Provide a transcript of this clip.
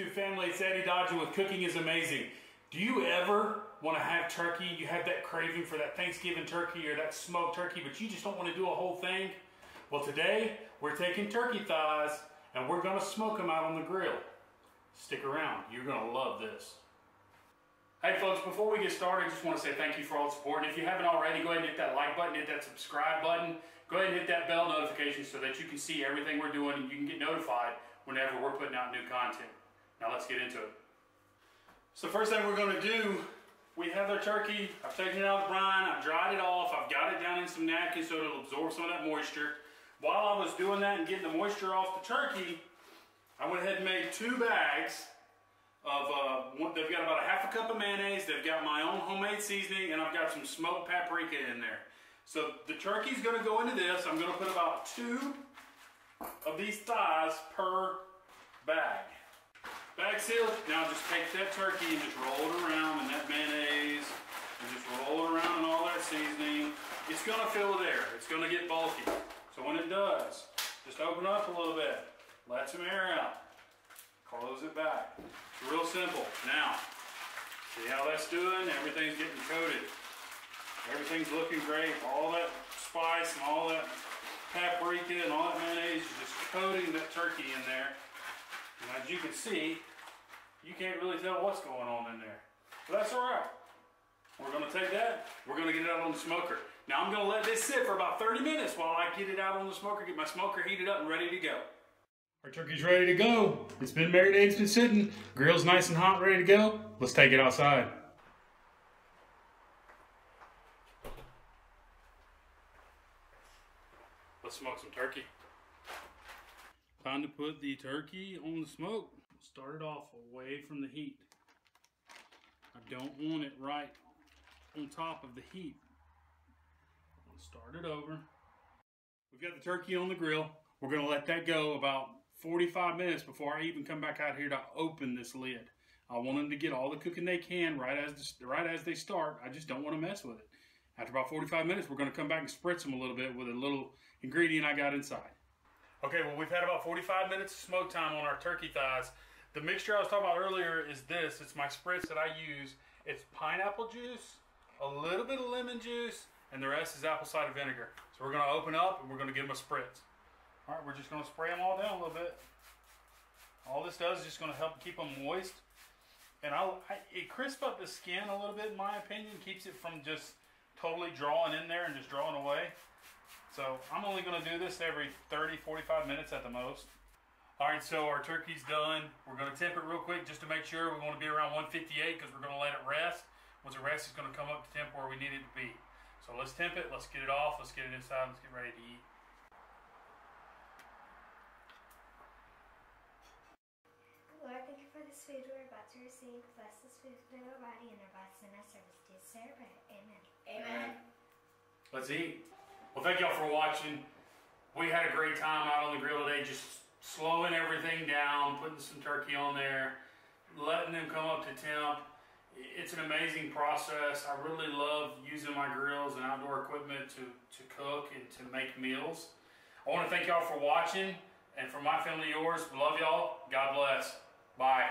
YouTube family, it's Eddie Dodger with Cooking is Amazing. Do you ever want to have turkey? You have that craving for that Thanksgiving turkey or that smoked turkey, but you just don't want to do a whole thing? Well, today we're taking turkey thighs and we're going to smoke them out on the grill. Stick around, you're going to love this. Hey folks, before we get started, I just want to say thank you for all the support. And if you haven't already, go ahead and hit that like button, hit that subscribe button. Go ahead and hit that bell notification so that you can see everything we're doing and you can get notified whenever we're putting out new content. Now let's get into it. So first thing we're going to do, we have our turkey. I've taken it out of the brine, I've dried it off, I've got it down in some napkins so it'll absorb some of that moisture. While I was doing that and getting the moisture off the turkey, I went ahead and made 2 bags of, they've got about a half a cup of mayonnaise, they've got my own homemade seasoning, and I've got some smoked paprika in there. So the turkey's going to go into this. I'm going to put about 2 of these thighs per bag. Bag sealed. Now just take that turkey and just roll it around in that mayonnaise, and just roll it around in all that seasoning. It's going to fill with air. It's going to get bulky. So when it does, just open up a little bit, let some air out, close it back. It's real simple. Now, see how that's doing? Everything's getting coated. Everything's looking great. All that spice and all that paprika and all that mayonnaise is just coating that turkey in there. And as you can see, you can't really tell what's going on in there. But that's all right. We're going to take that, we're going to get it out on the smoker. Now I'm going to let this sit for about 30 minutes while I get it out on the smoker, get my smoker heated up and ready to go. Our turkey's ready to go. It's been marinated, it's been sitting. Grill's nice and hot, ready to go. Let's take it outside. Let's smoke some turkey. Time to put the turkey on the smoke. Start it off away from the heat. I don't want it right on top of the heat. Let's start it over. We've got the turkey on the grill. We're going to let that go about 45 minutes before I even come back out here to open this lid. I want them to get all the cooking they can right as they start. I just don't want to mess with it. After about 45 minutes, we're going to come back and spritz them a little bit with a little ingredient I got inside. Okay, well, we've had about 45 minutes of smoke time on our turkey thighs. The mixture I was talking about earlier is this. It's my spritz that I use. It's pineapple juice, a little bit of lemon juice, and the rest is apple cider vinegar. So we're going to open up and we're going to give them a spritz. All right, we're just going to spray them all down a little bit. All this does is just going to help keep them moist. And it crisps up the skin a little bit, in my opinion. Keeps it from just totally drawing in there and just drawing away. So I'm only going to do this every 30, 45 minutes at the most. All right, so our turkey's done. We're going to temp it real quick just to make sure. We want to be around 158 because we're going to let it rest. Once it rests, it's going to come up to temp where we need it to be. So let's temp it. Let's get it off. Let's get it inside. Let's get ready to eat. Lord, thank you for this food we're about to receive. Bless this food in our body and our bodies in our service. To serve it. Amen. Amen. Let's eat. Well, thank y'all for watching. We had a great time out on the grill today, just slowing everything down, putting some turkey on there, letting them come up to temp. It's an amazing process. I really love using my grills and outdoor equipment to cook and to make meals. I want to thank y'all for watching, and for my family, yours, love y'all. God bless. Bye.